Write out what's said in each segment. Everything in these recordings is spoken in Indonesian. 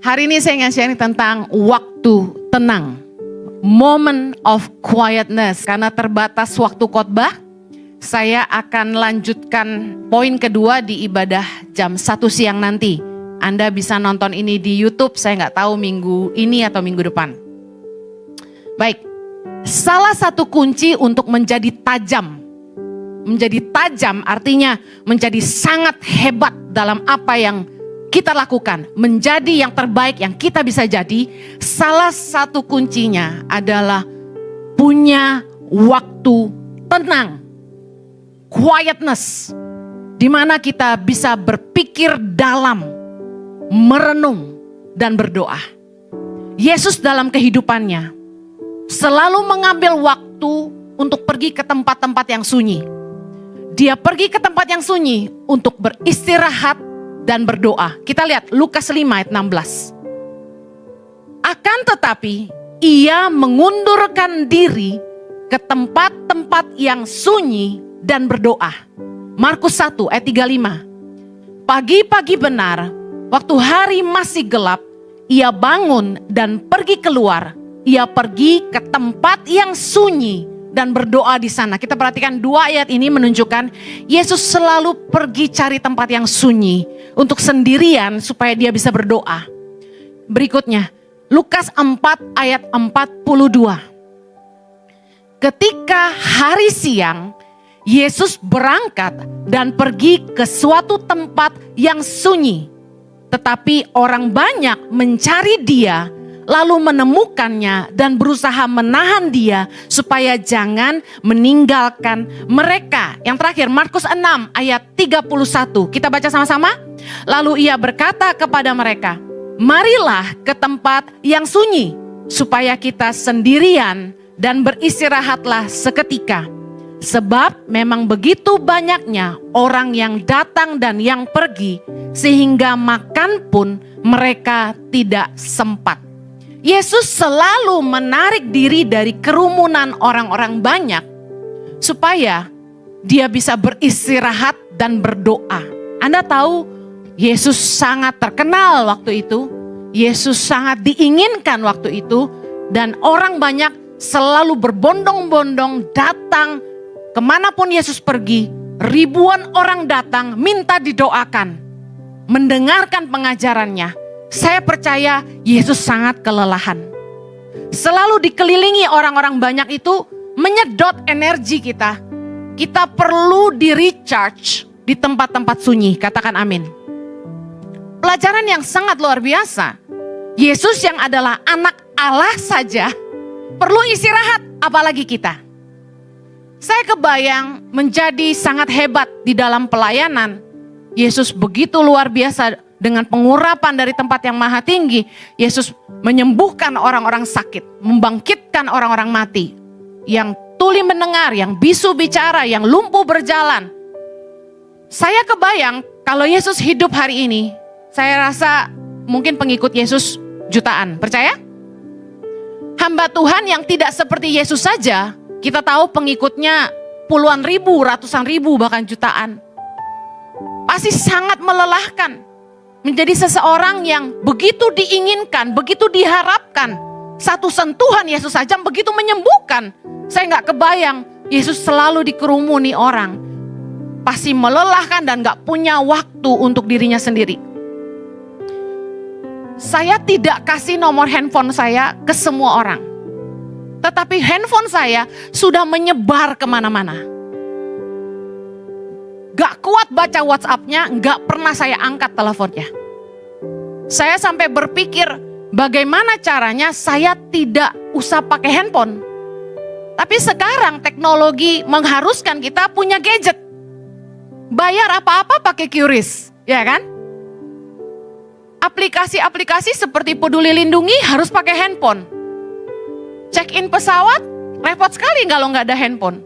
Hari ini saya ingin sharing tentang waktu tenang. Moment of quietness. Karena terbatas waktu khotbah, saya akan lanjutkan poin kedua di ibadah jam 1 siang nanti. Anda bisa nonton ini di YouTube, saya nggak tahu minggu ini atau minggu depan. Baik, salah satu kunci untuk menjadi tajam. Menjadi tajam artinya menjadi sangat hebat dalam apa yang kita lakukan, menjadi yang terbaik yang kita bisa jadi, salah satu kuncinya adalah punya waktu tenang, quietness, di mana kita bisa berpikir dalam, merenung, dan berdoa. Yesus dalam kehidupannya selalu mengambil waktu untuk pergi ke tempat-tempat yang sunyi. Dia pergi ke tempat yang sunyi untuk beristirahat dan berdoa. Kita lihat Lukas 5 ayat 16. Akan tetapi ia mengundurkan diri ke tempat-tempat yang sunyi dan berdoa. Markus 1 ayat 35. Pagi-pagi benar, waktu hari masih gelap, ia bangun dan pergi keluar. Ia pergi ke tempat yang sunyi dan berdoa di sana. Kita perhatikan dua ayat ini menunjukkan Yesus selalu pergi cari tempat yang sunyi untuk sendirian supaya dia bisa berdoa. Berikutnya, Lukas 4 ayat 42. Ketika hari siang, Yesus berangkat dan pergi ke suatu tempat yang sunyi. Tetapi orang banyak mencari dia, lalu menemukannya dan berusaha menahan dia supaya jangan meninggalkan mereka. Yang terakhir Markus 6 ayat 31. Kita baca sama-sama. Lalu ia berkata kepada mereka, marilah ke tempat yang sunyi supaya kita sendirian dan beristirahatlah seketika. Sebab memang begitu banyaknya orang yang datang dan yang pergi sehingga makan pun mereka tidak sempat. Yesus selalu menarik diri dari kerumunan orang-orang banyak supaya dia bisa beristirahat dan berdoa. Anda tahu Yesus sangat terkenal waktu itu. Yesus sangat diinginkan waktu itu. Dan orang banyak selalu berbondong-bondong datang kemanapun Yesus pergi. Ribuan orang datang minta didoakan, mendengarkan pengajarannya. Saya percaya Yesus sangat kelelahan. Selalu dikelilingi orang-orang banyak itu menyedot energi kita. Kita perlu di recharge di tempat-tempat sunyi. Katakan amin. Pelajaran yang sangat luar biasa. Yesus yang adalah anak Allah saja perlu istirahat, apalagi kita. Saya kebayang menjadi sangat hebat di dalam pelayanan. Yesus begitu luar biasa. Dengan pengurapan dari tempat yang maha tinggi, Yesus menyembuhkan orang-orang sakit, membangkitkan orang-orang mati, yang tuli mendengar, yang bisu bicara, yang lumpuh berjalan. Saya kebayang kalau Yesus hidup hari ini, saya rasa mungkin pengikut Yesus jutaan, percaya? Hamba Tuhan yang tidak seperti Yesus saja, kita tahu pengikutnya puluhan ribu, ratusan ribu, bahkan jutaan. Pasti sangat melelahkan. Menjadi seseorang yang begitu diinginkan, begitu diharapkan. Satu sentuhan Yesus saja begitu menyembuhkan. Saya gak kebayang Yesus selalu dikerumuni orang. Pasti melelahkan dan gak punya waktu untuk dirinya sendiri. Saya tidak kasih nomor handphone saya ke semua orang. Tetapi handphone saya sudah menyebar kemana-mana. Gak kuat baca WhatsApp-nya, gak pernah saya angkat teleponnya. Saya sampai berpikir bagaimana caranya saya tidak usah pakai handphone. Tapi sekarang teknologi mengharuskan kita punya gadget. Bayar apa-apa pakai QRIS, ya kan? Aplikasi-aplikasi seperti Peduli Lindungi harus pakai handphone. Check-in pesawat, repot sekali kalau nggak ada handphone.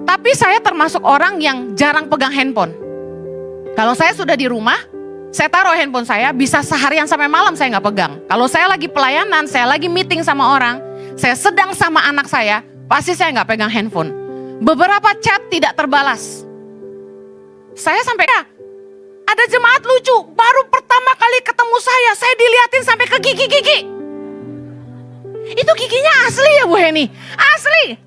Tapi saya termasuk orang yang jarang pegang handphone. Kalau saya sudah di rumah, saya taruh handphone saya, bisa seharian sampai malam saya nggak pegang. Kalau saya lagi pelayanan, saya lagi meeting sama orang, saya sedang sama anak saya, pasti saya nggak pegang handphone. Beberapa chat tidak terbalas. Saya sampai, Ada jemaat lucu, baru pertama kali ketemu saya diliatin sampai ke gigi-gigi. Itu giginya asli ya Bu Heni? Asli.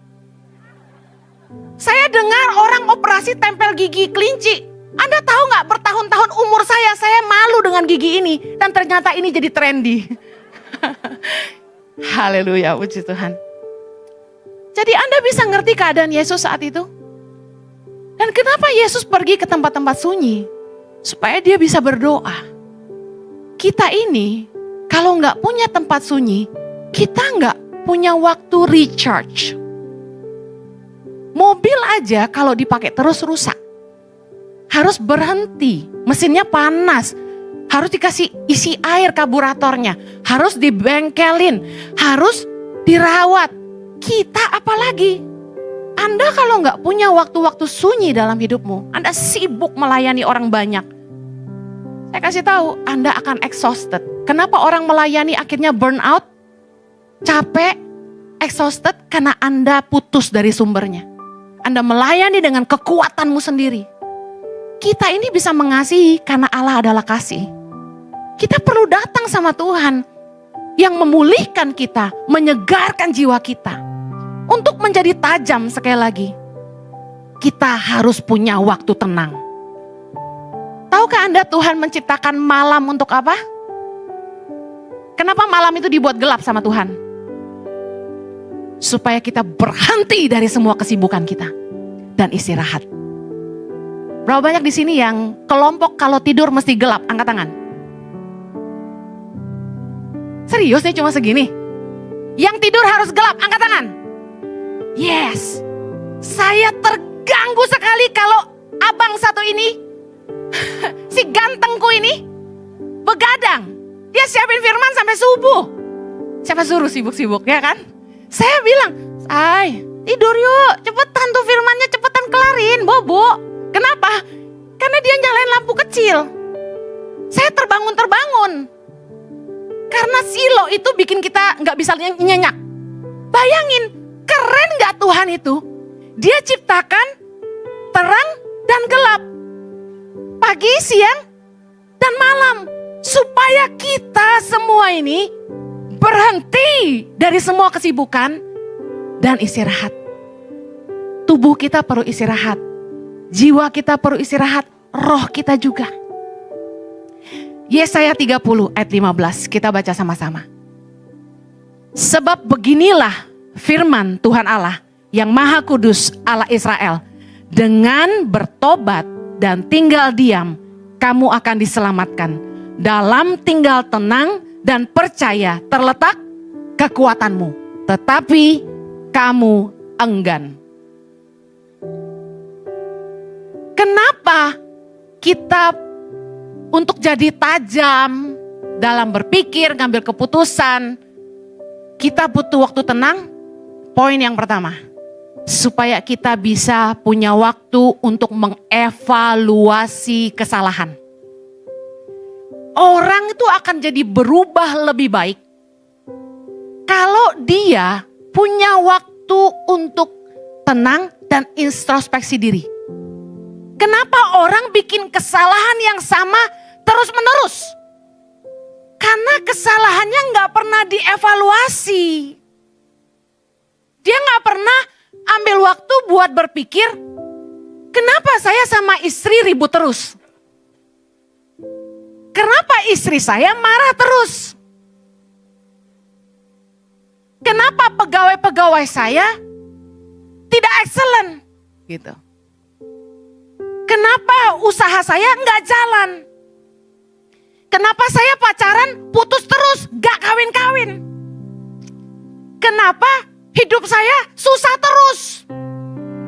Saya dengar orang operasi tempel gigi kelinci. Anda tahu gak, bertahun-tahun umur saya malu dengan gigi ini. Dan ternyata ini jadi trendy. Haleluya, puji Tuhan. Jadi Anda bisa ngerti keadaan Yesus saat itu? Dan kenapa Yesus pergi ke tempat-tempat sunyi? Supaya dia bisa berdoa. Kita ini kalau gak punya tempat sunyi, kita gak punya waktu recharge. Mobil aja kalau dipakai terus rusak. Harus berhenti, mesinnya panas. Harus dikasih isi air karburatornya. Harus dibengkelin, harus dirawat. Kita apalagi? Anda kalau nggak punya waktu-waktu sunyi dalam hidupmu, Anda sibuk melayani orang banyak. Saya kasih tahu, Anda akan exhausted. Kenapa orang melayani akhirnya burn out? Capek, exhausted karena Anda putus dari sumbernya. Anda melayani dengan kekuatanmu sendiri. Kita ini bisa mengasihi karena Allah adalah kasih. Kita perlu datang sama Tuhan yang memulihkan kita, menyegarkan jiwa kita. Untuk menjadi tajam sekali lagi, kita harus punya waktu tenang. Tahukah Anda Tuhan menciptakan malam untuk apa? Kenapa malam itu dibuat gelap sama Tuhan? Supaya kita berhenti dari semua kesibukan kita dan istirahat. Berapa banyak di sini yang kelompok kalau tidur mesti gelap? Angkat tangan. Serius nih cuma segini? Yang tidur harus gelap, angkat tangan. Yes, saya terganggu sekali kalau abang satu ini, si gantengku ini, begadang. Dia siapin firman sampai subuh. Siapa suruh sibuk-sibuk, ya kan? Saya bilang, "Say, tidur yuk, cepetan tuh firmannya, cepetan kelarin, bobo." Kenapa? Karena dia nyalain lampu kecil. Saya terbangun-terbangun. Karena silo itu bikin kita gak bisa nyenyak. Bayangin, keren gak Tuhan itu? Dia ciptakan terang dan gelap. Pagi, siang, dan malam. Supaya kita semua ini berhenti dari semua kesibukan dan istirahat. Tubuh kita perlu istirahat. Jiwa kita perlu istirahat. Roh kita juga. Yesaya 30 ayat 15, kita baca sama-sama. Sebab beginilah firman Tuhan Allah yang Maha Kudus Allah Israel. Dengan bertobat dan tinggal diam, kamu akan diselamatkan. Dalam tinggal tenang dan percaya terletak kekuatanmu. Tetapi kamu enggan. Kenapa kita untuk jadi tajam dalam berpikir, ngambil keputusan, kita butuh waktu tenang? Poin yang pertama, supaya kita bisa punya waktu untuk mengevaluasi kesalahan. Orang itu akan jadi berubah lebih baik kalau dia punya waktu untuk tenang dan introspeksi diri. Kenapa orang bikin kesalahan yang sama terus-menerus? Karena kesalahannya gak pernah dievaluasi. Dia gak pernah ambil waktu buat berpikir, kenapa saya sama istri ribut terus? Kenapa istri saya marah terus? Kenapa pegawai-pegawai saya tidak excellent? Gitu. Kenapa usaha saya nggak jalan? Kenapa saya pacaran putus terus, gak kawin-kawin? Kenapa hidup saya susah terus?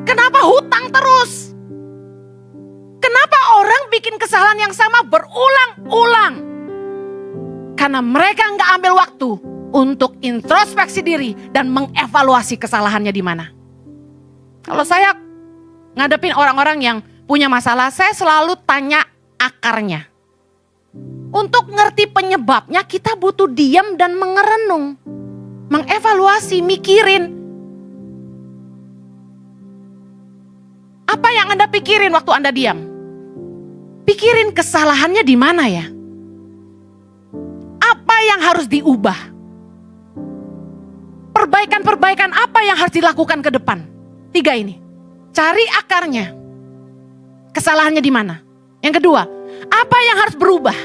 Kenapa hutang terus? Kenapa orang bikin kesalahan yang sama berulang-ulang? Karena mereka nggak ambil waktu untuk introspeksi diri dan mengevaluasi kesalahannya di mana. Kalau saya ngadepin orang-orang yang punya masalah, saya selalu tanya akarnya. Untuk ngerti penyebabnya kita butuh diam dan mengerenung. Mengevaluasi, mikirin. Apa yang Anda pikirin waktu Anda diam? pikirin kesalahannya di mana ya? Apa yang harus diubah? Perbaikan-perbaikan apa yang harus dilakukan ke depan? 3 ini. Cari akarnya. Kesalahannya di mana? Yang kedua, apa yang harus berubah?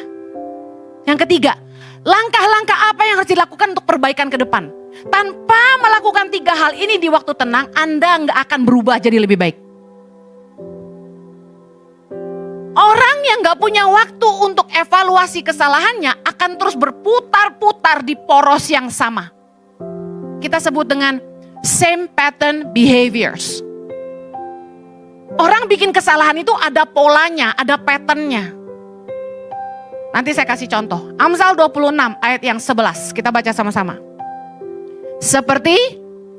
Yang ketiga, langkah-langkah apa yang harus dilakukan untuk perbaikan ke depan? Tanpa melakukan 3 hal ini di waktu tenang, Anda nggak akan berubah jadi lebih baik. Orang yang nggak punya waktu untuk evaluasi kesalahannya akan terus berputar-putar di poros yang sama. Kita sebut dengan same pattern behaviors. Orang bikin kesalahan itu ada polanya, ada patternnya. Nanti saya kasih contoh. Amsal 26 ayat yang 11. Kita baca sama-sama. Seperti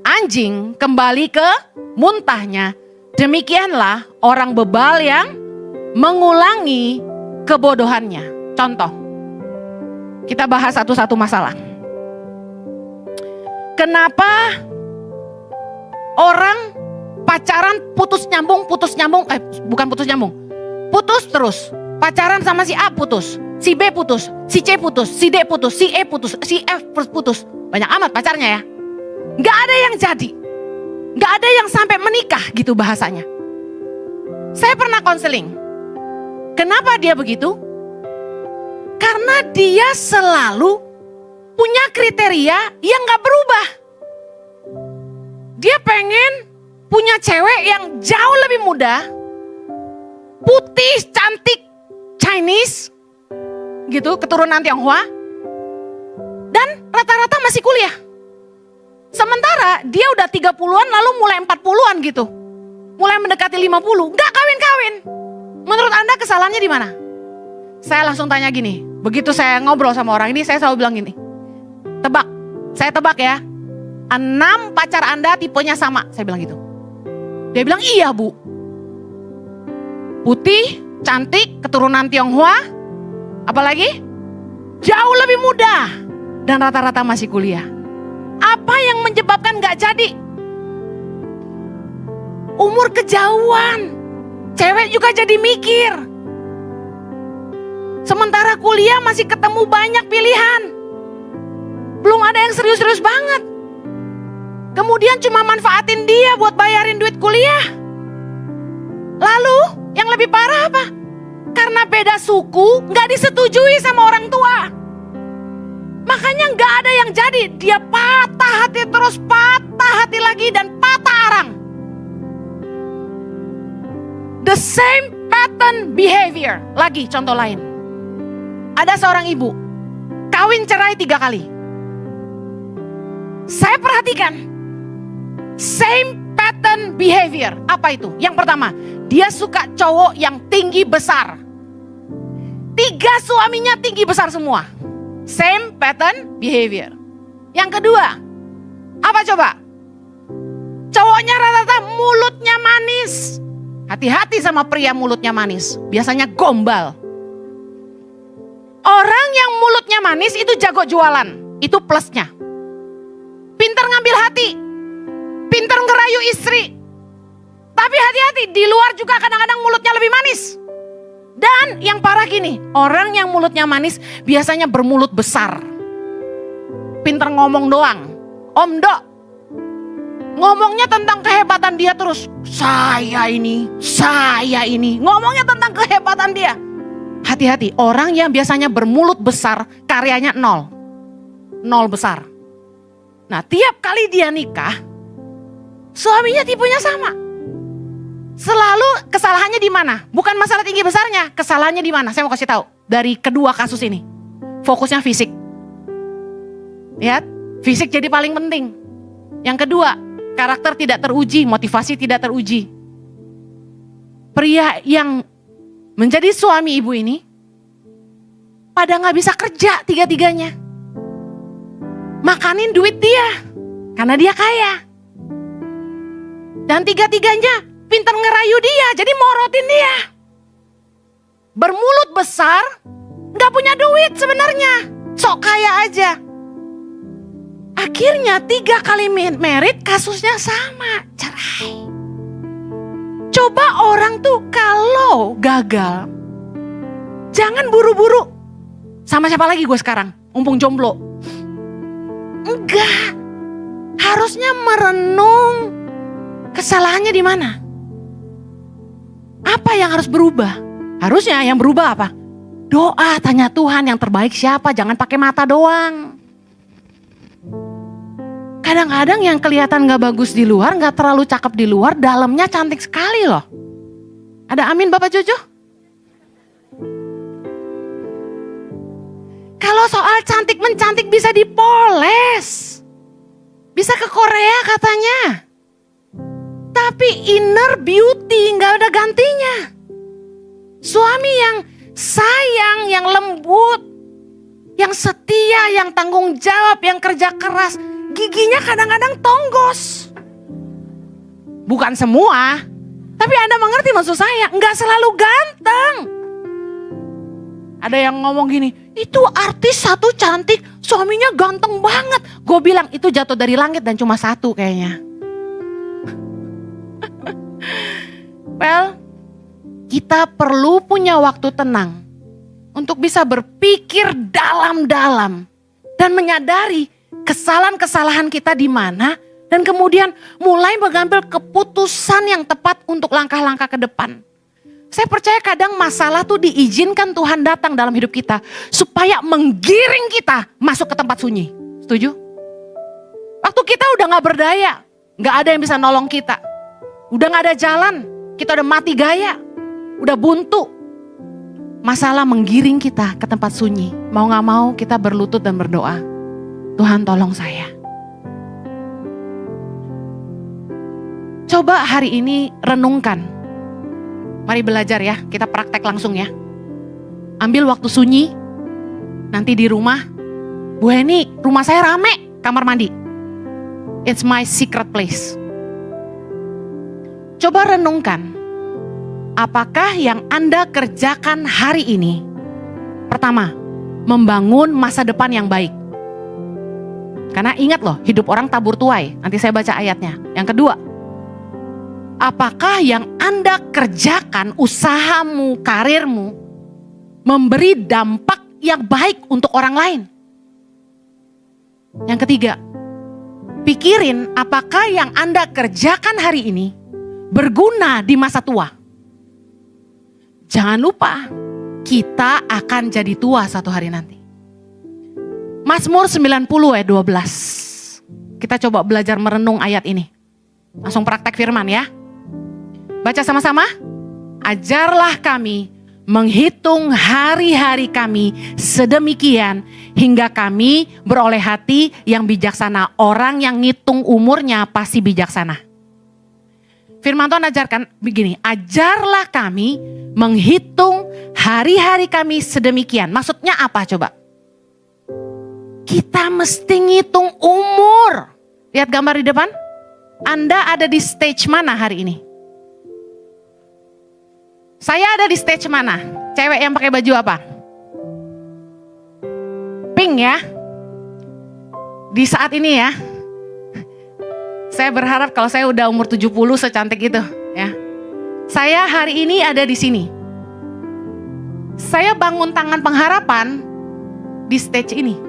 anjing kembali ke muntahnya, demikianlah orang bebal yang mengulangi kebodohannya. Contoh. Kita bahas satu-satu masalah. Kenapa orang pacaran putus nyambung, putus terus. Pacaran sama si A putus, si B putus, si C putus, si D putus, si E putus, si F putus. Banyak amat pacarnya ya. Gak ada yang jadi. Gak ada yang sampai menikah gitu bahasanya. Saya pernah konseling. Kenapa dia begitu? Karena dia selalu punya kriteria yang gak berubah. Dia pengen punya cewek yang jauh lebih muda, putih, cantik, Chinese, gitu, keturunan Tionghoa, dan rata-rata masih kuliah. Sementara dia udah 30-an lalu mulai 40-an gitu. Mulai mendekati 50, gak kawin-kawin. Menurut Anda kesalahannya di mana? Saya langsung tanya gini, begitu saya ngobrol sama orang ini, saya selalu bilang gini, tebak, saya tebak ya, 6 pacar Anda tipenya sama, saya bilang gitu. Dia bilang iya Bu. Putih, cantik, keturunan Tionghoa, apalagi jauh lebih muda, dan rata-rata masih kuliah. Apa yang menyebabkan gak jadi? Umur kejauhan, cewek juga jadi mikir. Sementara kuliah masih ketemu banyak pilihan. Belum ada yang serius-serius banget. Kemudian cuma manfaatin dia buat bayarin duit kuliah. Lalu yang lebih parah apa? Karena beda suku gak disetujui sama orang tua. Makanya gak ada yang jadi. Dia patah hati terus, patah hati lagi, dan patah arang. The same pattern behavior. Lagi contoh lain. Ada seorang ibu, kawin cerai 3 kali. Saya perhatikan, same pattern behavior. Apa itu? Yang pertama, dia suka cowok yang tinggi besar. 3 suaminya tinggi besar semua. Same pattern behavior. Yang kedua, apa coba? Cowoknya rata-rata mulutnya manis. Hati-hati sama pria mulutnya manis. Biasanya gombal. Orang yang mulutnya manis itu jago jualan. Itu plusnya. Pintar ngambil hati. Pintar ngerayu istri. Tapi hati-hati, di luar juga kadang-kadang mulutnya lebih manis. Dan yang parah gini, orang yang mulutnya manis biasanya bermulut besar. Pintar ngomong doang. Om Dok, ngomongnya tentang kehebatan dia terus. Saya ini. Ngomongnya tentang kehebatan dia. Hati-hati, orang yang biasanya bermulut besar, karyanya 0. 0 besar. Nah, tiap kali dia nikah, suaminya tipenya sama. Selalu kesalahannya di mana? Bukan masalah tinggi besarnya, kesalahannya di mana? Saya mau kasih tahu dari kedua kasus ini. Fokusnya fisik. Lihat, fisik jadi paling penting. Yang kedua, karakter tidak teruji, motivasi tidak teruji. Pria yang menjadi suami ibu ini pada gak bisa kerja 3-tiganya. Makanin duit dia karena dia kaya. Dan 3-tiganya pintar ngerayu dia, jadi morotin dia. Bermulut besar, gak punya duit sebenarnya, sok kaya aja. Akhirnya 3 kali merit kasusnya sama, cerai. Coba orang tuh kalau gagal, Jangan buru-buru. Sama siapa lagi gue sekarang? Mumpung jomblo. Enggak. Harusnya merenung kesalahannya di mana. Apa yang harus berubah? Harusnya yang berubah apa? Doa, tanya Tuhan yang terbaik siapa, jangan pakai mata doang. Kadang-kadang yang kelihatan gak bagus di luar, gak terlalu cakep di luar, dalamnya cantik sekali loh. Ada amin Bapak Jojo? Kalau soal cantik mencantik bisa dipoles. Bisa ke Korea katanya. Tapi inner beauty gak ada gantinya. Suami yang sayang, yang lembut, yang setia, yang tanggung jawab, yang kerja keras. Giginya kadang-kadang tonggos. Bukan semua, tapi Anda mengerti maksud saya, enggak selalu ganteng. Ada yang ngomong gini, itu artis satu cantik, suaminya ganteng banget. Gue bilang itu jatuh dari langit dan cuma satu kayaknya. Well, kita perlu punya waktu tenang untuk bisa berpikir dalam-dalam dan menyadari kesalahan-kesalahan kita di mana dan kemudian mulai mengambil keputusan yang tepat untuk langkah-langkah ke depan. Saya percaya kadang masalah tuh diizinkan Tuhan datang dalam hidup kita supaya menggiring kita masuk ke tempat sunyi. Setuju? Waktu kita udah gak berdaya, gak ada yang bisa nolong kita. Udah gak ada jalan, kita udah mati gaya, udah buntu. Masalah menggiring kita ke tempat sunyi. Mau gak mau kita berlutut dan berdoa. Tuhan tolong saya. Coba hari ini renungkan. Mari belajar ya, kita praktek langsung ya. Ambil waktu sunyi, nanti di rumah. Bu Heni, rumah saya rame, kamar mandi. It's my secret place. Coba renungkan, apakah yang Anda kerjakan hari ini? Pertama, membangun masa depan yang baik. Karena ingat loh, hidup orang tabur tuai. Nanti saya baca ayatnya. Yang kedua, apakah yang Anda kerjakan, usahamu, karirmu, memberi dampak yang baik untuk orang lain? Yang ketiga, pikirin apakah yang Anda kerjakan hari ini berguna di masa tua. Jangan lupa, kita akan jadi tua satu hari nanti. Mazmur 90 ayat 12. Kita coba belajar merenung ayat ini. Langsung praktek firman ya. Baca sama-sama. Ajarlah kami menghitung hari-hari kami sedemikian hingga kami beroleh hati yang bijaksana. Orang yang ngitung umurnya pasti bijaksana. Firman Tuhan ajarkan begini, ajarlah kami menghitung hari-hari kami sedemikian. Maksudnya apa coba? Kita mesti ngitung umur. Lihat gambar di depan. Anda ada di stage mana hari ini? Saya ada di stage mana? Cewek yang pakai baju apa? Pink ya. Di saat ini ya. Saya berharap kalau saya udah umur 70 secantik itu ya. Saya hari ini ada di sini. Saya bangun tangan pengharapan di stage ini.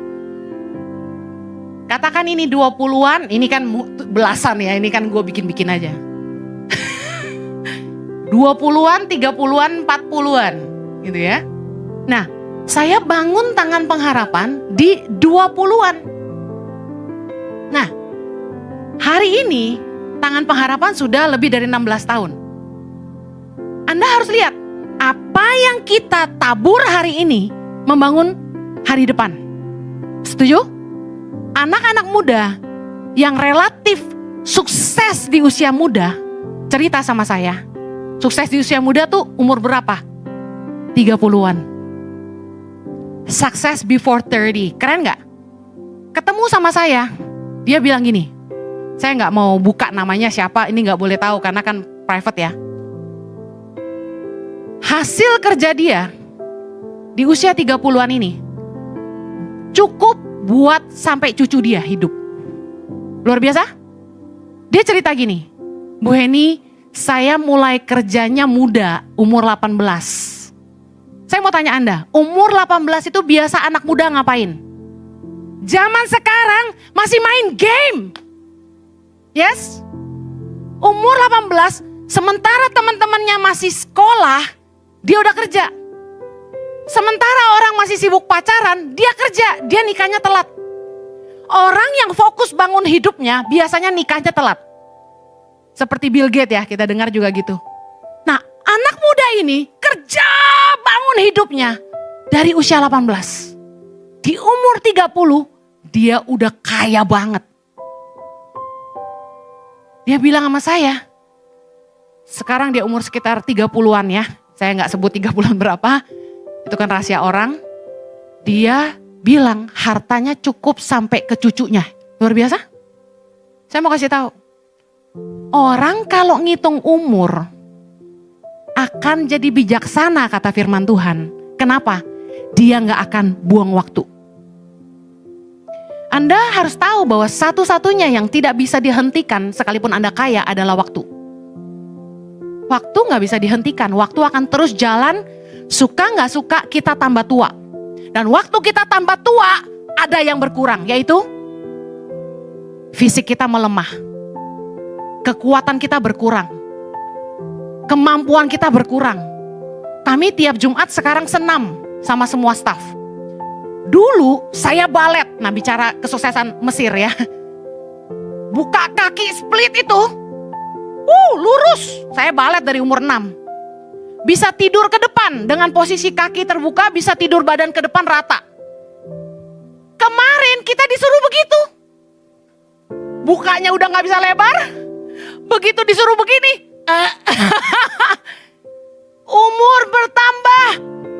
Katakan ini 20-an, ini kan belasan ya, ini kan gue bikin-bikin aja. 20-an, 30-an, 40-an gitu ya. Nah, saya bangun tangan pengharapan di 20-an. Nah, hari ini tangan pengharapan sudah lebih dari 16 tahun. Anda harus lihat, apa yang kita tabur hari ini membangun hari depan. Setuju? Anak-anak muda yang relatif sukses di usia muda, cerita sama saya. Sukses di usia muda tuh umur berapa? 30-an. Success before 30, keren gak? Ketemu sama saya, dia bilang gini, saya gak mau buka namanya siapa, ini gak boleh tahu karena kan private ya. Hasil kerja dia di usia 30-an ini cukup buat sampai cucu dia hidup. Luar biasa? Dia cerita gini, Bu Heni, saya mulai kerjanya muda, umur 18. Saya mau tanya Anda, umur 18 itu biasa anak muda ngapain? Zaman sekarang masih main game. Yes? Umur 18, sementara teman-temannya masih sekolah, dia udah kerja. Sementara orang masih sibuk pacaran, dia kerja, dia nikahnya telat. Orang yang fokus bangun hidupnya biasanya nikahnya telat. Seperti Bill Gates ya, kita dengar juga gitu. Nah, anak muda ini kerja bangun hidupnya dari usia 18. Di umur 30, dia udah kaya banget. Dia bilang sama saya, sekarang dia umur sekitar 30-an ya. Saya gak sebut 30-an berapa, itu kan rahasia orang. Dia bilang hartanya cukup sampai ke cucunya. Luar biasa. Saya mau kasih tahu. Orang kalau ngitung umur akan jadi bijaksana kata firman Tuhan. Kenapa? Dia gak akan buang waktu. Anda harus tahu bahwa satu-satunya yang tidak bisa dihentikan sekalipun Anda kaya adalah waktu. Waktu gak bisa dihentikan, waktu akan terus jalan, suka gak suka kita tambah tua. Dan waktu kita tambah tua, ada yang berkurang, yaitu fisik kita melemah. Kekuatan kita berkurang. Kemampuan kita berkurang. Kami tiap Jumat sekarang senam sama semua staf. Dulu saya balet, nah bicara kesuksesan Mesir ya. Buka kaki split itu, lurus. Saya balet dari umur 6. Bisa tidur ke depan dengan posisi kaki terbuka, bisa tidur badan ke depan rata. Kemarin kita disuruh begitu. Bukanya udah gak bisa lebar, begitu disuruh begini. Umur bertambah,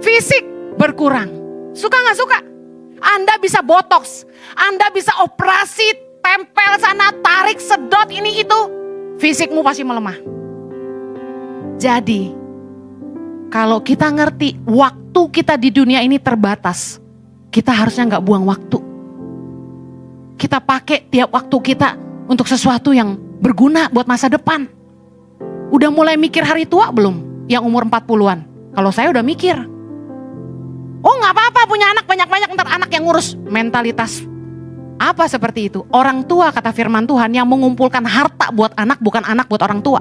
fisik berkurang. Suka gak suka? Anda bisa botox, Anda bisa operasi, tempel sana, tarik, sedot, ini itu. Fisikmu pasti melemah. Jadi, kalau kita ngerti waktu kita di dunia ini terbatas, kita harusnya gak buang waktu. Kita pakai tiap waktu kita untuk sesuatu yang berguna buat masa depan. Udah mulai mikir hari tua belum? Yang umur 40-an. Kalau saya udah mikir. Oh gak apa-apa punya anak banyak-banyak, ntar anak yang ngurus. Mentalitas apa seperti itu? Orang tua kata firman Tuhan yang mengumpulkan harta buat anak, bukan anak buat orang tua.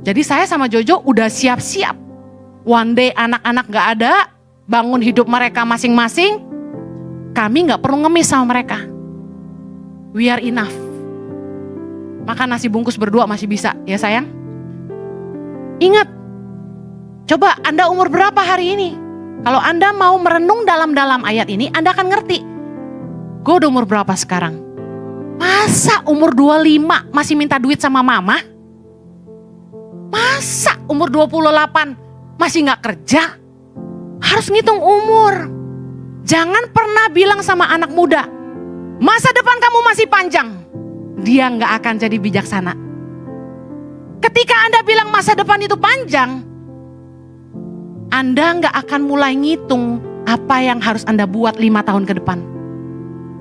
Jadi saya sama Jojo udah siap-siap. One day anak-anak gak ada, bangun hidup mereka masing-masing. Kami gak perlu ngemis sama mereka. We are enough. Makan nasi bungkus berdua masih bisa, ya sayang? Ingat, coba Anda umur berapa hari ini? Kalau Anda mau merenung dalam-dalam ayat ini, Anda akan ngerti. Gue udah umur berapa sekarang? Masa umur 25 masih minta duit sama mama? Masa umur 28 masih gak kerja? Harus ngitung umur. Jangan pernah bilang sama anak muda, masa depan kamu masih panjang. Dia gak akan jadi bijaksana. Ketika Anda bilang masa depan itu panjang, Anda gak akan mulai ngitung apa yang harus Anda buat 5 tahun ke depan.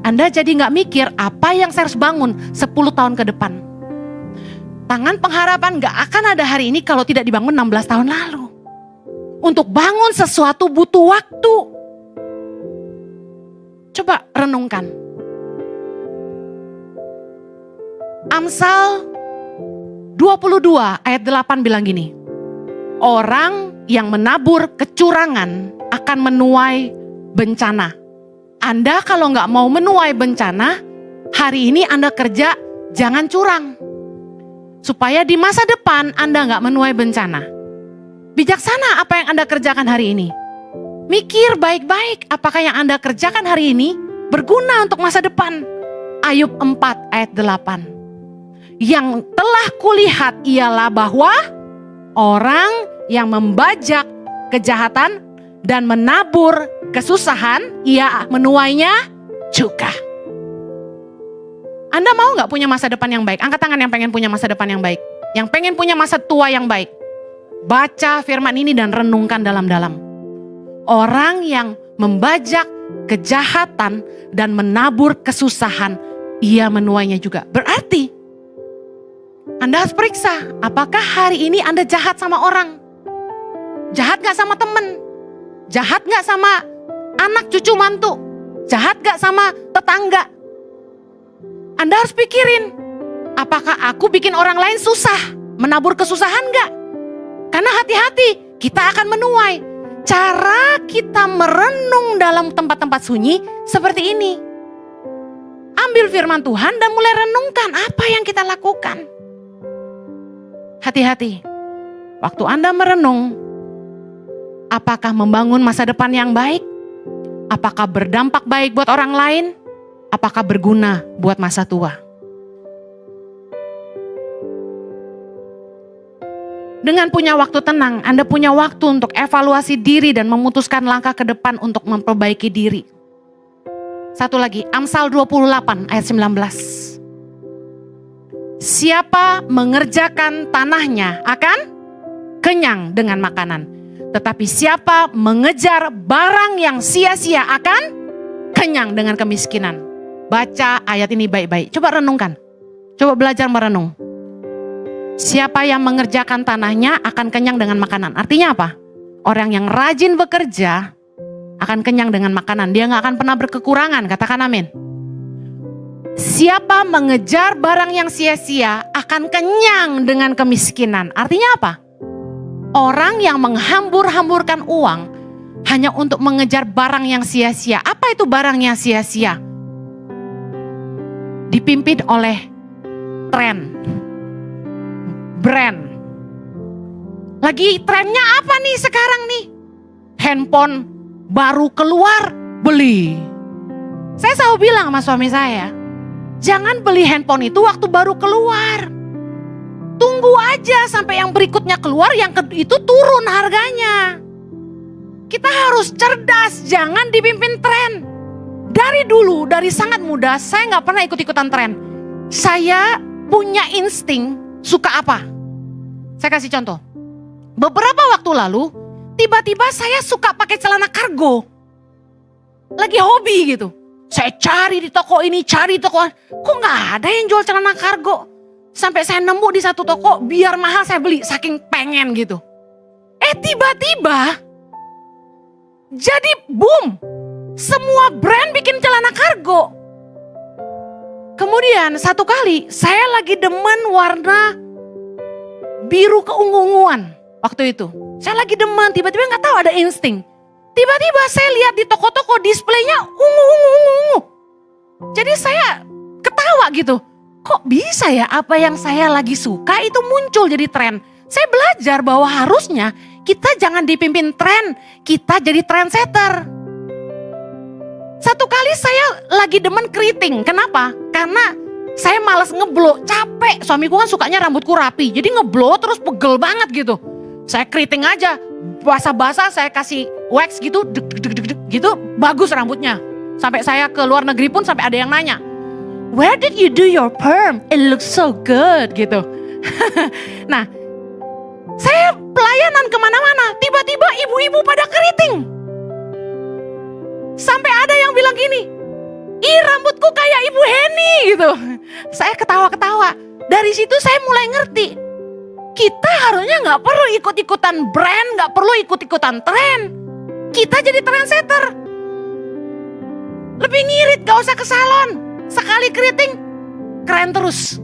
Anda jadi gak mikir apa yang saya harus bangun 10 tahun ke depan. Tangan pengharapan gak akan ada hari ini kalau tidak dibangun 16 tahun lalu. Untuk bangun sesuatu butuh waktu. Coba renungkan. Amsal 22 ayat 8 bilang gini. Orang yang menabur kecurangan akan menuai bencana. Anda kalau nggak mau menuai bencana, hari ini Anda kerja jangan curang. Supaya di masa depan Anda nggak menuai bencana. Bijaksana apa yang Anda kerjakan hari ini. Mikir baik-baik apakah yang Anda kerjakan hari ini berguna untuk masa depan. Ayub 4 ayat 8. Yang telah kulihat ialah bahwa orang yang membajak kejahatan dan menabur kesusahan, ia menuainya juga. Anda mau gak punya masa depan yang baik? Angkat tangan yang pengen punya masa depan yang baik. Yang pengen punya masa tua yang baik. Baca firman ini dan renungkan dalam-dalam. Orang yang membajak kejahatan dan menabur kesusahan, ia menuainya juga. Berarti Anda harus periksa, apakah hari ini Anda jahat sama orang? Jahat gak sama temen? Jahat gak sama anak cucu mantu? Jahat gak sama tetangga? Anda harus pikirin, apakah aku bikin orang lain susah? Menabur kesusahan gak? Karena hati-hati, kita akan menuai. Cara kita merenung dalam tempat-tempat sunyi seperti ini. Ambil firman Tuhan dan mulai renungkan apa yang kita lakukan. Hati-hati, waktu Anda merenung, apakah membangun masa depan yang baik? Apakah berdampak baik buat orang lain? Apakah berguna buat masa tua? Dengan punya waktu tenang, Anda punya waktu untuk evaluasi diri dan memutuskan langkah ke depan untuk memperbaiki diri. Satu lagi, Amsal 28 ayat 19. Siapa mengerjakan tanahnya akan kenyang dengan makanan. Tetapi siapa mengejar barang yang sia-sia akan kenyang dengan kemiskinan. Baca ayat ini baik-baik. Coba renungkan. Coba belajar merenung. Siapa yang mengerjakan tanahnya akan kenyang dengan makanan. Artinya apa? Orang yang rajin bekerja akan kenyang dengan makanan. Dia gak akan pernah berkekurangan. Katakan amin. Siapa mengejar barang yang sia-sia akan kenyang dengan kemiskinan. Artinya apa? Orang yang menghambur-hamburkan uang hanya untuk mengejar barang yang sia-sia. Apa itu barang yang sia-sia? Dipimpin oleh tren. Brand. Lagi trennya apa nih sekarang nih? Handphone baru keluar, beli. Saya selalu bilang sama suami saya, jangan beli handphone itu waktu baru keluar. Tunggu aja sampai yang berikutnya keluar, yang itu turun harganya. Kita harus cerdas, jangan dipimpin tren. Dari dulu, dari sangat muda, saya gak pernah ikut-ikutan tren. Saya punya insting, suka apa? Saya kasih contoh. Beberapa waktu lalu, tiba-tiba saya suka pakai celana kargo. Lagi hobi gitu. Saya cari di toko ini, cari di toko. Kok gak ada yang jual celana kargo? Sampai saya nemu di satu toko, biar mahal saya beli, saking pengen gitu. Tiba-tiba, jadi boom. Semua brand bikin celana kargo. Kemudian satu kali, saya lagi demen warna biru keungu-unguan waktu itu. Saya lagi demen, tiba-tiba gak tahu ada insting. Tiba-tiba saya lihat di toko-toko displaynya ungu-ungu. Jadi saya ketawa gitu. Kok bisa ya apa yang saya lagi suka itu muncul jadi tren. Saya belajar bahwa harusnya kita jangan dipimpin tren, kita jadi trendsetter. Satu kali saya lagi demen keriting. Kenapa? Karena saya malas ngeblow, capek. Suamiku kan sukanya rambutku rapi. Jadi ngeblow terus pegel banget gitu. Saya keriting aja, basah-basah saya kasih wax gitu, gitu, bagus rambutnya. Sampai saya ke luar negeri pun sampai ada yang nanya, "Where did you do your perm? It looks so good," gitu. Nah, saya pelayanan kemana-mana, tiba-tiba ibu-ibu pada keriting. Sampai ada yang bilang gini, "Ih, rambutku kayak Ibu Heni," gitu. Saya ketawa-ketawa. Dari situ saya mulai ngerti. Kita harusnya gak perlu ikut-ikutan brand, gak perlu ikut-ikutan tren. Kita jadi trendsetter. Lebih ngirit, gak usah ke salon. Sekali keriting, keren terus.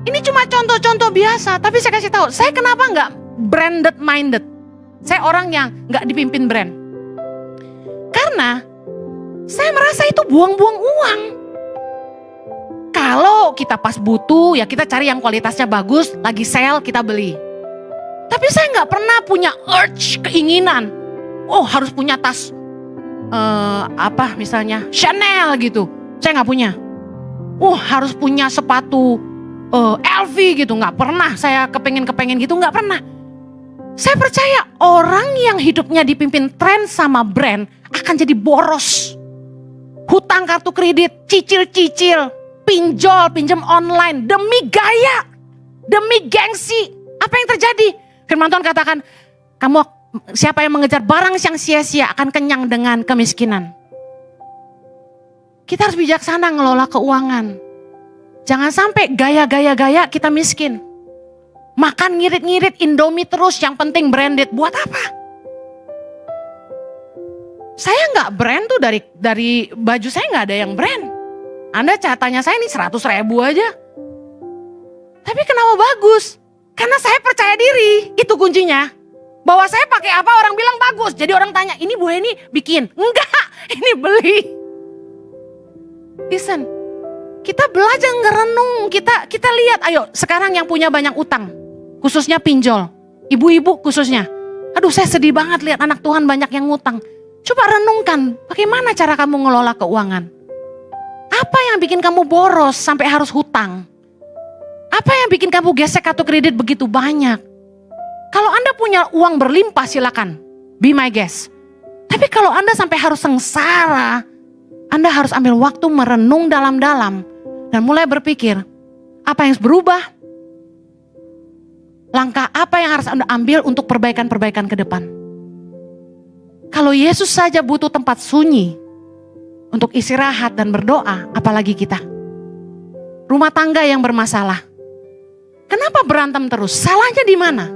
Ini cuma contoh-contoh biasa, tapi saya kasih tahu, saya kenapa gak branded minded. Saya orang yang gak dipimpin brand. Karena saya merasa itu buang-buang uang. Kalau kita pas butuh, ya kita cari yang kualitasnya bagus, lagi sale kita beli. Tapi saya nggak pernah punya urge, keinginan. Oh harus punya tas, misalnya Chanel gitu. Saya nggak punya. Oh harus punya sepatu LV gitu. Nggak pernah saya kepengen gitu, nggak pernah. Saya percaya orang yang hidupnya dipimpin tren sama brand akan jadi boros. Hutang kartu kredit, cicil-cicil, pinjam online demi gaya, demi gengsi. Apa yang terjadi? Firman Tuhan katakan, siapa yang mengejar barang yang sia-sia akan kenyang dengan kemiskinan. Kita harus bijaksana ngelola keuangan. Jangan sampai gaya kita miskin. Makan ngirit-ngirit Indomie terus, yang penting branded. Buat apa? Saya nggak brand tuh, dari baju saya nggak ada yang brand. Anda tanya saya ini 100.000 aja. Tapi kenapa bagus? Karena saya percaya diri, itu kuncinya. Bahwa saya pakai apa orang bilang bagus. Jadi orang tanya, ini Bu Heni bikin? Enggak, ini beli. Listen, kita belajar ngerenung, kita lihat, ayo sekarang yang punya banyak utang, khususnya pinjol, ibu-ibu khususnya. Aduh, saya sedih banget lihat anak Tuhan banyak yang ngutang. Coba renungkan, bagaimana cara kamu ngelola keuangan? Apa yang bikin kamu boros sampai harus hutang? Apa yang bikin kamu gesek kartu kredit begitu banyak? Kalau Anda punya uang berlimpah silakan, be my guest. Tapi kalau Anda sampai harus sengsara, Anda harus ambil waktu merenung dalam-dalam dan mulai berpikir, apa yang harus berubah? Langkah apa yang harus Anda ambil untuk perbaikan-perbaikan ke depan? Kalau Yesus saja butuh tempat sunyi untuk istirahat dan berdoa, apalagi kita. Rumah tangga yang bermasalah. Kenapa berantem terus? Salahnya di mana?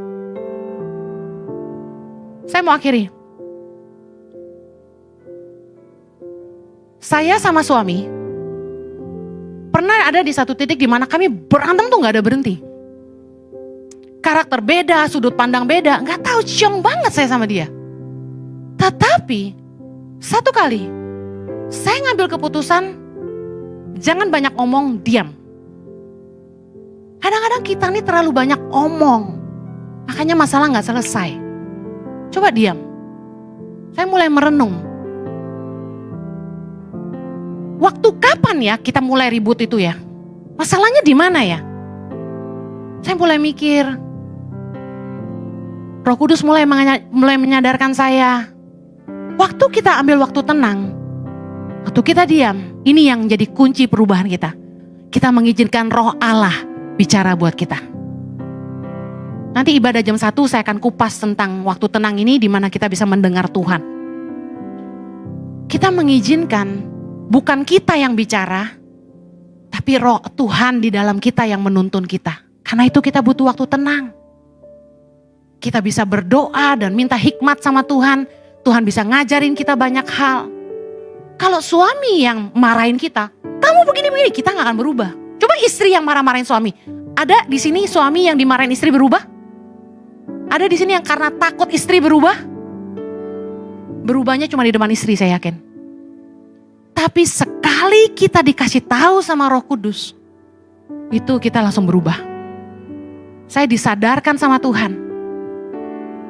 Saya mau akhiri. Saya sama suami pernah ada di satu titik di mana kami berantem tuh gak ada berhenti. Karakter beda, sudut pandang beda, gak tahu, ciong banget saya sama dia. Tetapi satu kali saya ngambil keputusan, jangan banyak omong, diam. Kadang-kadang kita nih terlalu banyak omong, makanya masalah gak selesai. Coba diam. Saya mulai merenung. Waktu kapan ya kita mulai ribut itu ya? Masalahnya di mana ya? Saya mulai mikir. Roh Kudus mulai menyadarkan saya. Waktu kita ambil waktu tenang, waktu kita diam, ini yang jadi kunci perubahan kita. Kita mengizinkan Roh Allah bicara buat kita. Nanti ibadah jam 1 saya akan kupas tentang waktu tenang ini, di mana kita bisa mendengar Tuhan. Kita mengizinkan bukan kita yang bicara, tapi Roh Tuhan di dalam kita yang menuntun kita. Karena itu kita butuh waktu tenang. Kita bisa berdoa dan minta hikmat sama Tuhan. Tuhan bisa ngajarin kita banyak hal. Kalau suami yang marahin kita, kamu begini-begini, kita gak akan berubah. Coba istri yang marah-marahin suami. Ada di sini suami yang dimarahin istri berubah? Ada di sini yang karena takut istri berubah? Berubahnya cuma di depan istri, saya yakin. Tapi sekali kita dikasih tahu sama Roh Kudus, itu kita langsung berubah. Saya disadarkan sama Tuhan.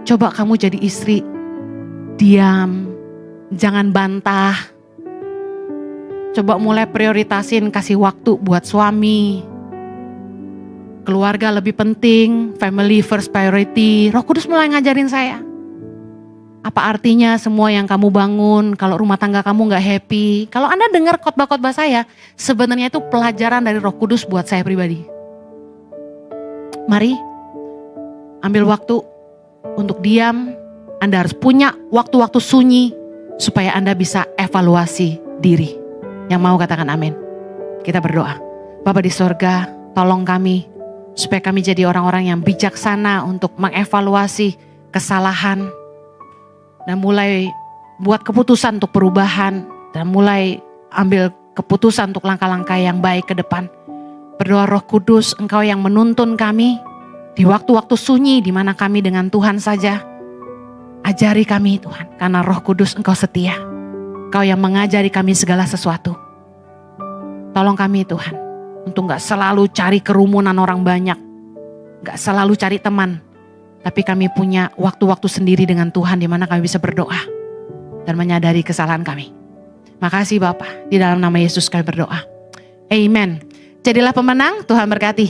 Coba kamu jadi istri, diam, jangan bantah. Coba mulai prioritasin kasih waktu buat suami. Keluarga lebih penting, family first priority. Roh Kudus mulai ngajarin saya. Apa artinya semua yang kamu bangun kalau rumah tangga kamu gak happy? Kalau Anda dengar khotbah-khotbah saya, sebenarnya itu pelajaran dari Roh Kudus buat saya pribadi. Mari ambil waktu untuk diam. Anda harus punya waktu-waktu sunyi supaya Anda bisa evaluasi diri. Yang mau katakan amin. Kita berdoa. Bapa di sorga, tolong kami supaya kami jadi orang-orang yang bijaksana untuk mengevaluasi kesalahan dan mulai buat keputusan untuk perubahan dan mulai ambil keputusan untuk langkah-langkah yang baik ke depan. Berdoa Roh Kudus, Engkau yang menuntun kami di waktu-waktu sunyi di mana kami dengan Tuhan saja. Ajari kami Tuhan, karena Roh Kudus Engkau setia. Engkau yang mengajari kami segala sesuatu. Tolong kami Tuhan, untuk gak selalu cari kerumunan orang banyak. Gak selalu cari teman. Tapi kami punya waktu-waktu sendiri dengan Tuhan di mana kami bisa berdoa. Dan menyadari kesalahan kami. Makasih Bapa, di dalam nama Yesus kami berdoa. Amen. Jadilah pemenang, Tuhan berkati.